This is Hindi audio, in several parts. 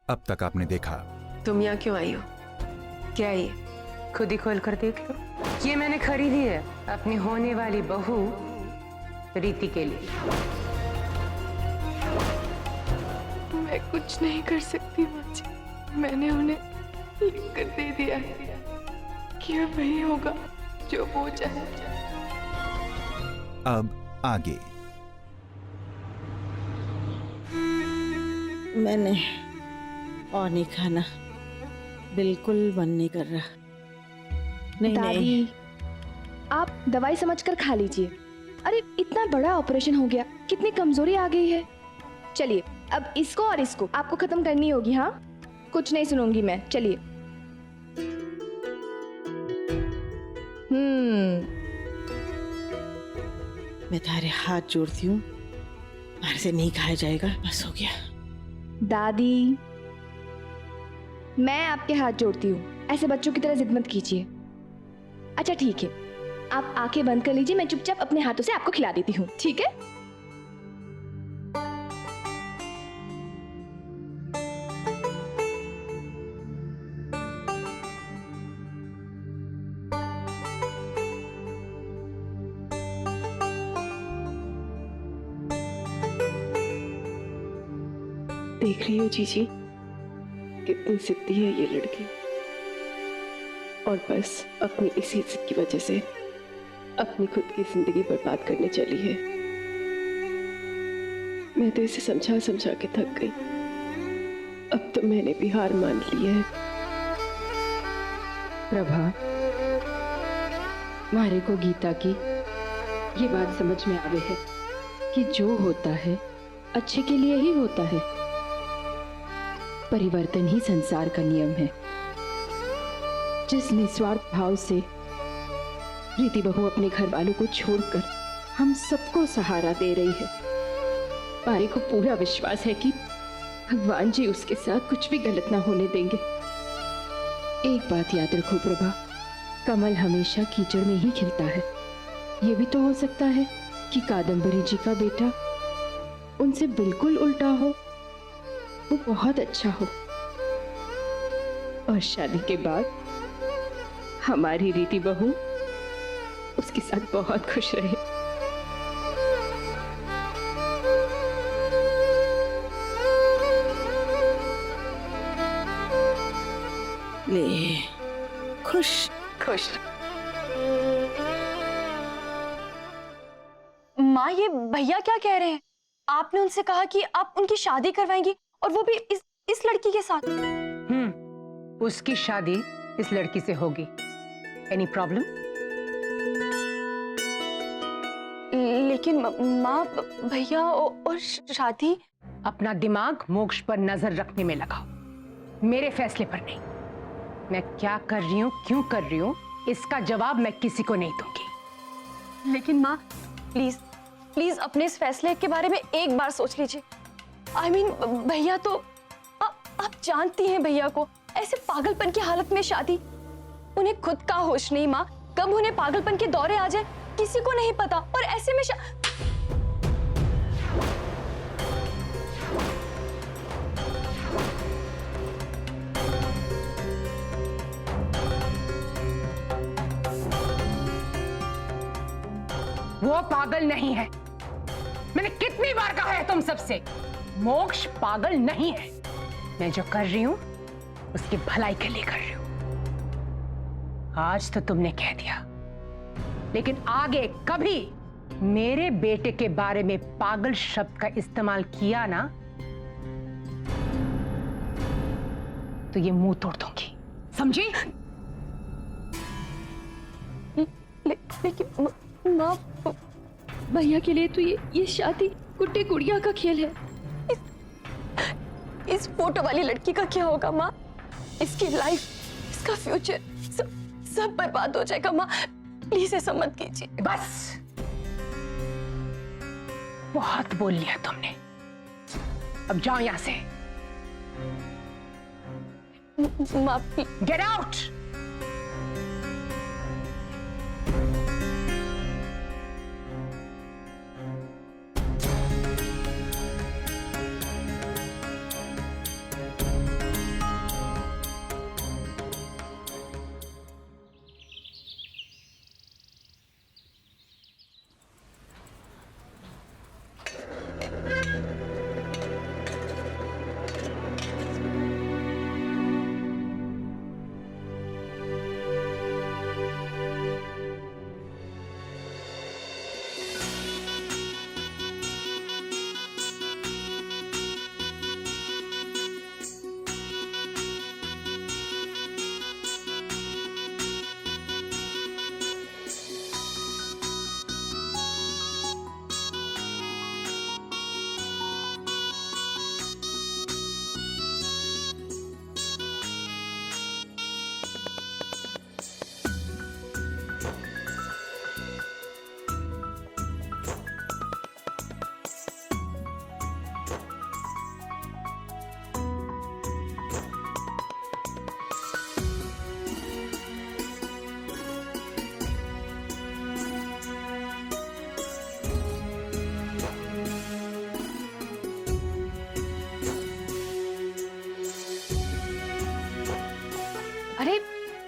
अब तक आपने देखा। तुम यहाँ क्यों आई हो? क्या ये? खुद ही खोल कर देख लो। ये मैंने खरीदी है अपनी होने वाली बहू रीति के लिए। मैं कुछ नहीं कर सकती माँ जी। मैंने उन्हें लिख कर दे दिया है कि अब वही होगा जो वो चाहे। अब आगे। मैंने और नहीं खाना, बिल्कुल मन नहीं कर रहा। नहीं दादी नहीं, आप दवाई समझकर खा लीजिए। अरे इतना बड़ा ऑपरेशन हो गया, कितनी कमजोरी आ गई है। चलिए अब इसको और इसको आपको खत्म करनी होगी। हाँ, कुछ नहीं सुनूंगी मैं। चलिए। मैं तारे हाथ जोड़ती हूँ, तुम्हारे से नहीं खाया जाएगा, बस हो गया। दादी मैं आपके हाथ जोड़ती हूँ, ऐसे बच्चों की तरह जिद मत कीजिए। अच्छा ठीक है, आप आंखें बंद कर लीजिए, मैं चुपचाप अपने हाथों से आपको खिला देती हूँ, ठीक है? देख रही हो जीजी, कितनी जिद्दी है ये लड़की, और बस अपनी इसी जिद की वजह से अपनी खुद की जिंदगी बर्बाद करने चली है। मैं तो इसे समझा समझा के थक गई। अब तो मैंने भी हार मान ली है। प्रभा, मारे को गीता की ये बात समझ में आवे है कि जो होता है अच्छे के लिए ही होता है। परिवर्तन ही संसार का नियम है। जिस निस्वार्थ भाव से रीति बहू अपने घर वालों को छोड़कर हम सबको सहारा दे रही है, पारी को पूरा विश्वास है कि भगवान जी उसके साथ कुछ भी गलत ना होने देंगे। एक बात याद रखो प्रभा, कमल हमेशा कीचड़ में ही खिलता है। ये भी तो हो सकता है कि कादम्बरी जी का बेटा उनसे बिल्कुल उल्टा हो, वो बहुत अच्छा हो, और शादी के बाद हमारी रीति बहू उसके साथ बहुत खुश रहे। ले, खुश खुश। माँ, ये भैया क्या कह रहे हैं? आपने उनसे कहा कि आप उनकी शादी करवाएंगी, और वो भी इस लड़की के साथ। उसकी शादी इस लड़की से होगी। Any problem? लेकिन माँ, भैया और शादी। अपना दिमाग मोक्ष पर नजर रखने में लगाओ, मेरे फैसले पर नहीं। मैं क्या कर रही हूँ, क्यों कर रही हूँ, इसका जवाब मैं किसी को नहीं दूंगी। लेकिन माँ, प्लीज प्लीज अपने इस फैसले के बारे में एक बार सोच लीजिए। I mean, भैया तो आप जानती हैं भैया को, ऐसे पागलपन की हालत में शादी, उन्हें खुद का होश नहीं माँ, कब उन्हें पागलपन के दौरे आ जाए किसी को नहीं पता, और ऐसे में वो पागल नहीं है। मैंने कितनी बार कहा है तुम सबसे, मोक्ष पागल नहीं है। मैं जो कर रही हूं उसकी भलाई के लिए कर रही हूं। आज तो तुमने कह दिया, लेकिन आगे कभी मेरे बेटे के बारे में पागल शब्द का इस्तेमाल किया ना तो ये मुंह तोड़ दूंगी, समझी? लेकिन माँ, भैया के लिए तो ये शादी गुड्डे गुड़िया का खेल है। इस फोटो वाली लड़की का क्या होगा माँ? इसकी लाइफ, इसका फ्यूचर सब बर्बाद हो जाएगा माँ। प्लीज ऐसा मत कीजिए। बस, बहुत बोल लिया तुमने, अब जाओ यहां से। माँ, गेट आउट।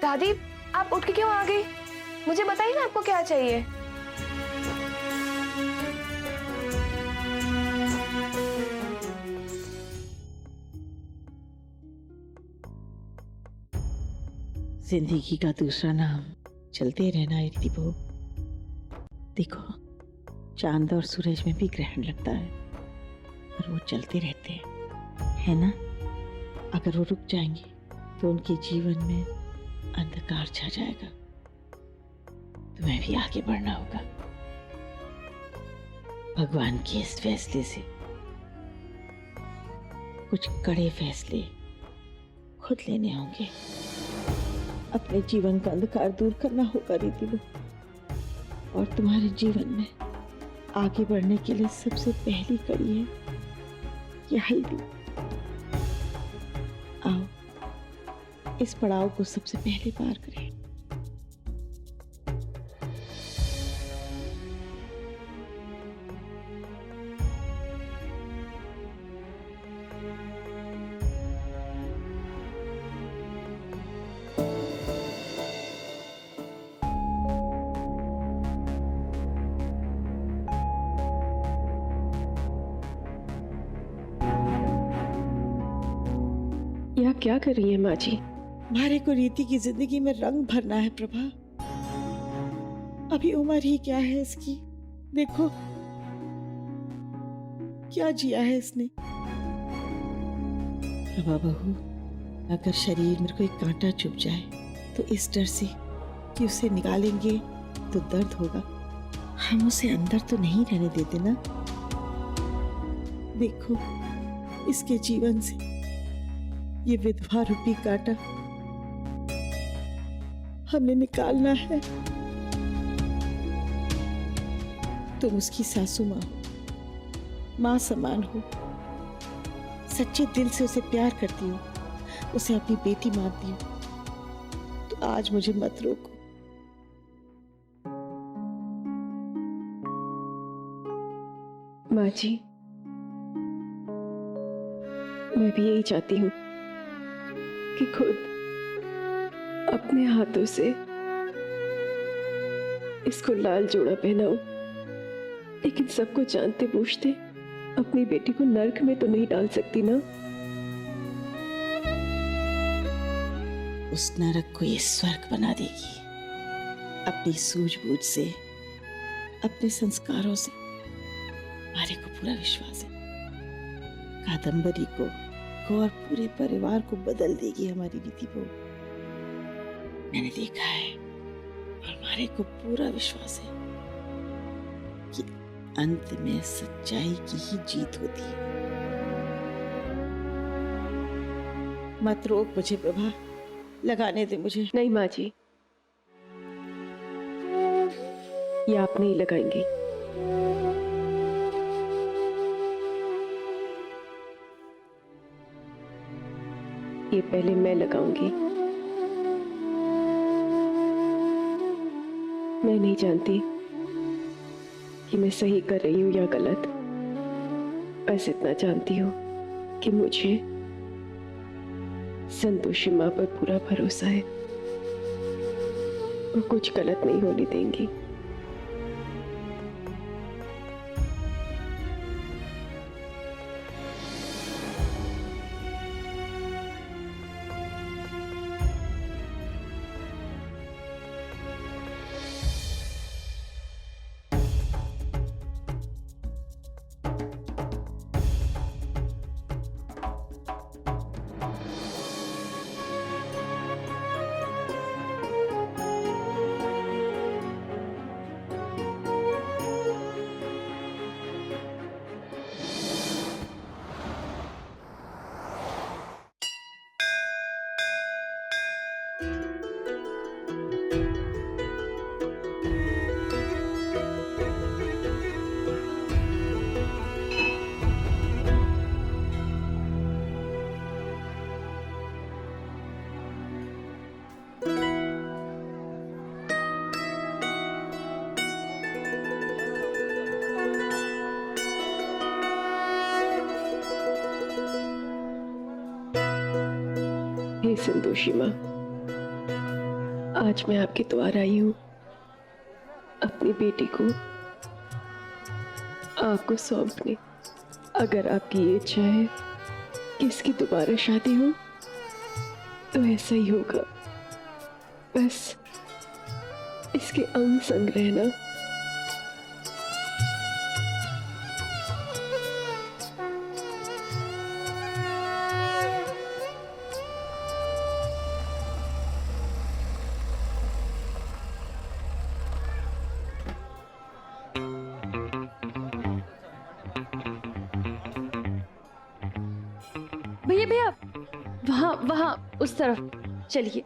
दादी, आप उठ के क्यों आ गई? मुझे बताइए ना आपको क्या चाहिए। जिंदगी का दूसरा नाम चलते रहना है रिद्धि बहू। देखो, चांद और सूरज में भी ग्रहण लगता है और वो चलते रहते हैं, है ना? अगर वो रुक जाएंगे तो उनके जीवन में अंधकार छा जाएगा। तुम्हें भी आगे बढ़ना होगा। भगवान के इस फैसले से कुछ कड़े फैसले खुद लेने होंगे। अपने जीवन का अंधकार दूर करना होगा रिद्धि बहू। और तुम्हारे जीवन में आगे बढ़ने के लिए सबसे पहली कड़ी है ये हल्दी। आओ, इस पड़ाव को सबसे पहले पार करें। यह क्या कर रही है माँ जी? हमारे को रीति की जिंदगी में रंग भरना है प्रभा। अभी उम्र ही क्या है इसकी। देखो क्या जिया है इसने। प्रभा बहू, अगर शरीर में कोई कांटा चुभ जाए तो इस डर से कि उसे निकालेंगे तो दर्द होगा, हम उसे अंदर तो नहीं रहने देते ना। देखो, इसके जीवन से ये विधवा रूपी कांटा हमें निकालना है। तुम उसकी सासू माँ हो, माँ समान हो, सच्चे दिल से उसे प्यार करती हो, उसे अपनी बेटी मानती हो, तो आज मुझे मत रोको। माँ जी, मैं भी यही चाहती हूँ कि खुद अपने हाथों से इसको लाल जोड़ा पहनाऊं, लेकिन सबको जानते बूझते अपनी बेटी को नर्क में तो नहीं डाल सकती ना। उस नरक को ये स्वर्ग बना देगी। अपनी सूझबूझ से, अपने संस्कारों से हमारे को पूरा विश्वास है। कादम्बरी को और पूरे परिवार को बदल देगी हमारी रिद्धि बहू। मैंने देखा है और हमारे को पूरा विश्वास है कि अंत में सच्चाई की ही जीत होती है। मत रोक मुझे प्रभा, लगाने दे मुझे। नहीं माँ जी, ये आप नहीं लगाएंगी। ये पहले मैं लगाऊंगी। मैं नहीं जानती कि मैं सही कर रही हूं या गलत, बस इतना जानती हूं कि मुझे संतोषी माँ पर पूरा भरोसा है। वो कुछ गलत नहीं होने देंगी। हे संतोषी माँ, आज मैं आपके द्वार आई हूं अपनी बेटी को आपको सौंपने। अगर आपकी ये इच्छा है कि इसकी दोबारा शादी हो तो ऐसा ही होगा। बस इसके अंग संग रहना। भैया भैया, वहाँ वहाँ उस तरफ चलिए।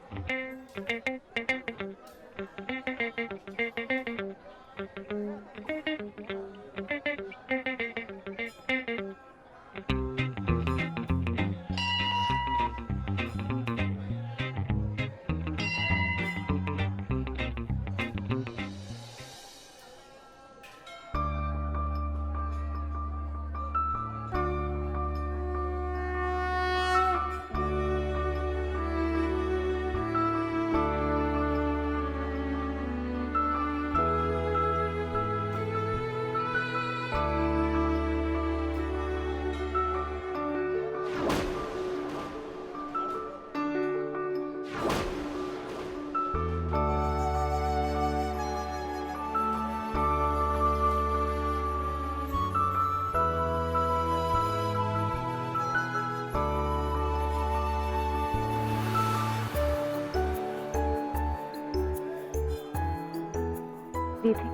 दीदी,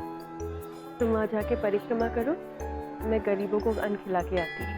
तुम वहां जाके परिक्रमा करो, मैं गरीबों को अन्न खिला के आती हूँ।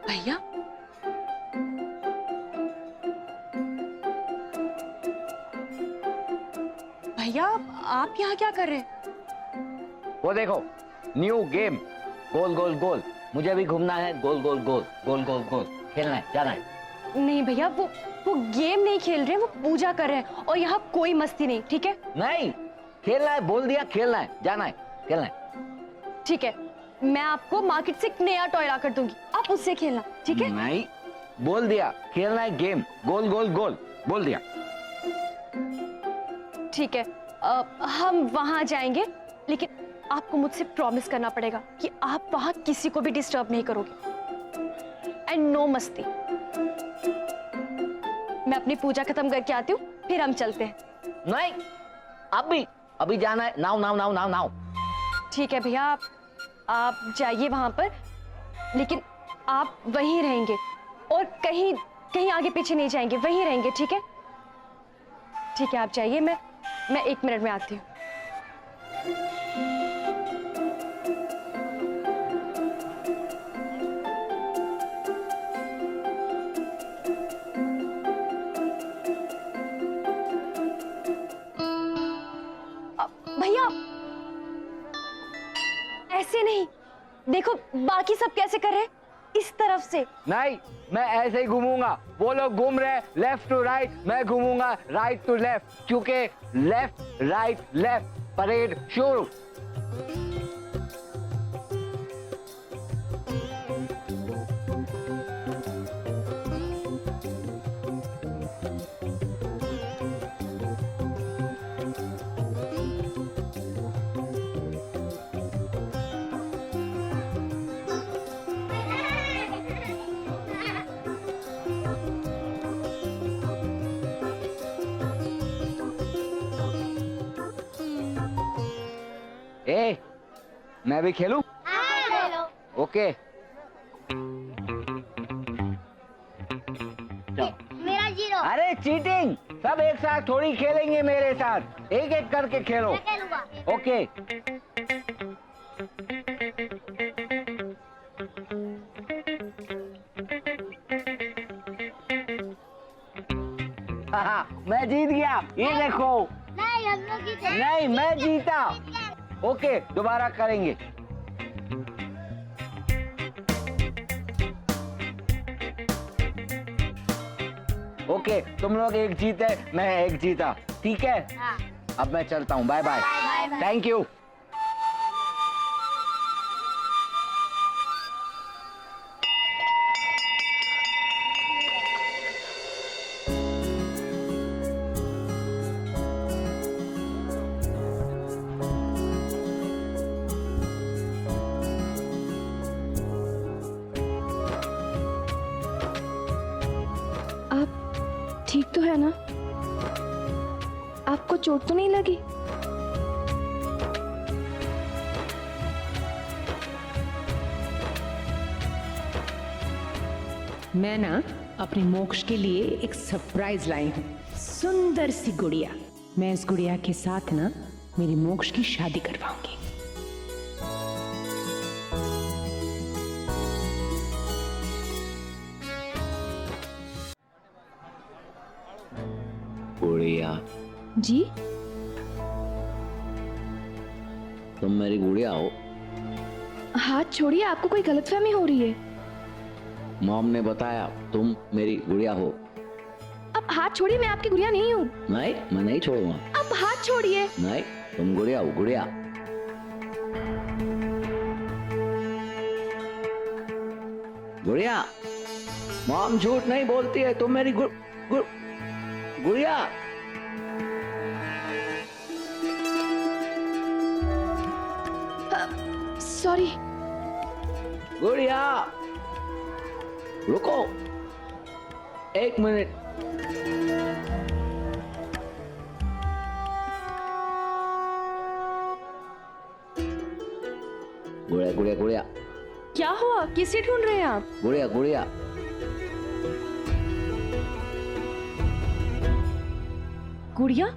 भैया, भैया आप यहाँ क्या कर रहे हैं? वो देखो, न्यू गेम, गोल गोल गोल। मुझे भी घूमना है, गोल गोल गोल गोल गोल गोल खेलना है, जाना है। नहीं भैया, वो गेम नहीं खेल रहे हैं, वो पूजा कर रहे हैं और यहाँ कोई मस्ती नहीं, ठीक है? नहीं, खेलना है, बोल दिया, खेलना है, जाना है, खेलना है। ठीक है, मैं आपको मार्केट से एक नया टॉय ला कर दूंगी, आप उससे खेलना, ठीक है? नहीं, बोल दिया, खेलना है गेम, गोल गोल गोल, बोल दिया। ठीक है, हम वहां जाएंगे, लेकिन आपको मुझसे प्रॉमिस करना पड़ेगा कि आप वहां किसी को भी डिस्टर्ब नहीं करोगे एंड नो मस्ती। मैं अपनी पूजा खत्म करके आती हूँ, फिर हम चलते हैं। नहीं, अभी जाना है, now now now now now. ठीक है भैया, आप जाइए वहां पर, लेकिन आप वहीं रहेंगे और कहीं कहीं आगे पीछे नहीं जाएंगे, वहीं रहेंगे, ठीक है? ठीक है, आप जाइए, मैं 1 मिनट में आती हूँ। भैया, ऐसे नहीं, देखो बाकी सब कैसे कर रहे हैं, इस तरफ से। नहीं, मैं ऐसे ही घूमूंगा। वो लोग घूम रहे लेफ्ट टू राइट, मैं घूमूंगा राइट टू लेफ्ट, क्योंकि लेफ्ट राइट लेफ्ट, परेड शुरू। ए, मैं भी खेलूं? हाँ, खेलो। ओके। अरे चीटिंग, सब एक साथ थोड़ी खेलेंगे मेरे साथ, एक एक करके खेलो। ओके। मैं जीत गया, ये देखो। नहीं, हम लोग जीते। नहीं, मैं जीता। ओके, दोबारा करेंगे। ओके, तुम लोग एक जीते, मैं एक जीता, ठीक है? हाँ। अब मैं चलता हूँ, bye bye. Bye bye. Thank you. आप ठीक तो है ना? आपको चोट तो नहीं लगी? मैं ना अपने मोक्ष के लिए एक सरप्राइज लाई हूँ, सुंदर सी गुड़िया। मैं इस गुड़िया के साथ ना मेरी मोक्ष की शादी करवाऊंगी। गुड़िया, जी? तुम मेरी गुड़िया हो? हाथ छोड़िए, आपको कोई गलतफहमी हो रही है। मॉम ने बताया तुम मेरी गुड़िया हो। अब हाथ छोड़िए, मैं आपकी गुड़िया नहीं हूँ। नहीं, मैं नहीं छोड़ूंगा। अब हाथ छोड़िए। नहीं, तुम गुड़िया हो, गुड़िया। गुड़िया, मॉम झूठ नहीं बोलती है, तुम मेरी गुड़िया। सॉरी। गुड़िया, रुको, एक मिनट। गुड़िया, गुड़िया, गुड़िया, क्या हुआ? किसे ढूंढ रहे हैं आप? गुड़िया, गुड़िया। गुड़िया?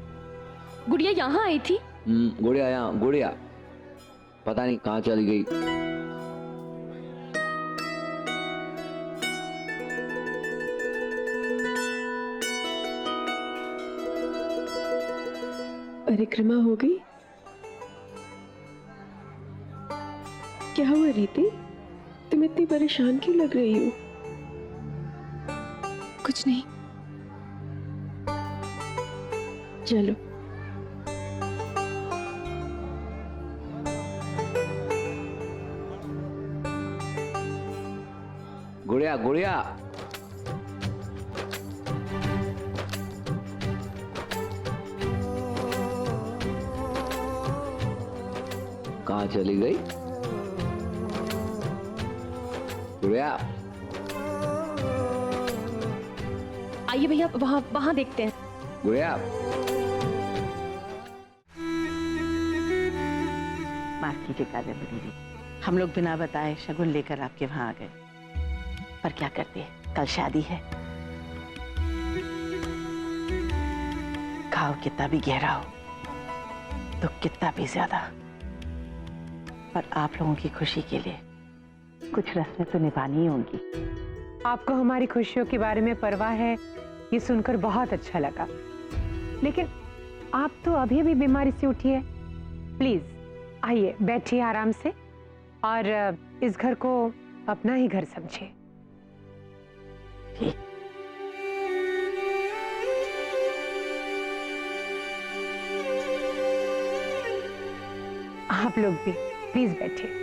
गुड़िया यहाँ आई थी? गुड़िया यहाँ, गुड़िया पता नहीं कहाँ चली गई। परिक्रमा हो गई? क्या हुआ रीति, तुम इतनी परेशान क्यों लग रही हो? कुछ नहीं। चलो। गुड़िया, गुड़िया, कहाँ चली गई गुड़िया? आइए भैया, वहाँ वहाँ देखते हैं। गुड़िया, माफ कीजिए कादम्बरी जी, हम लोग बिना बताए शगुन लेकर आपके वहां आ गए, पर क्या करते, कल शादी है। घाव कितना भी गहरा हो, दुख कितना भी ज्यादा, पर आप लोगों की खुशी के लिए कुछ रस्में तो निभानी ही होंगी। आपको हमारी खुशियों के बारे में परवाह है, ये सुनकर बहुत अच्छा लगा। लेकिन आप तो अभी भी बीमारी से उठी है। प्लीज आइए, बैठिए आराम से और इस घर को अपना ही घर समझिए। ठीक। आप लोग भी प्लीज बैठिए।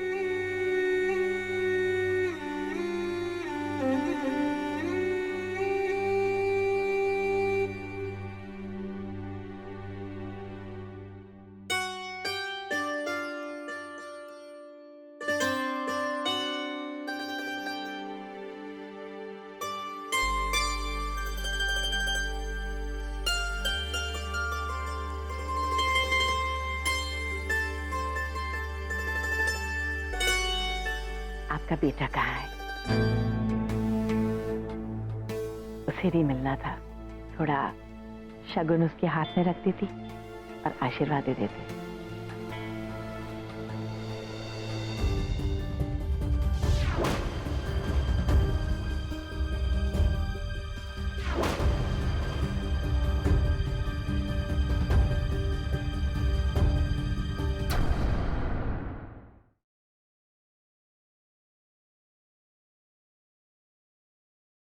आपका बेटा कहाँ है? उसे भी मिलना था, थोड़ा शगुन उसके हाथ में रख देती और आशीर्वाद दे देते।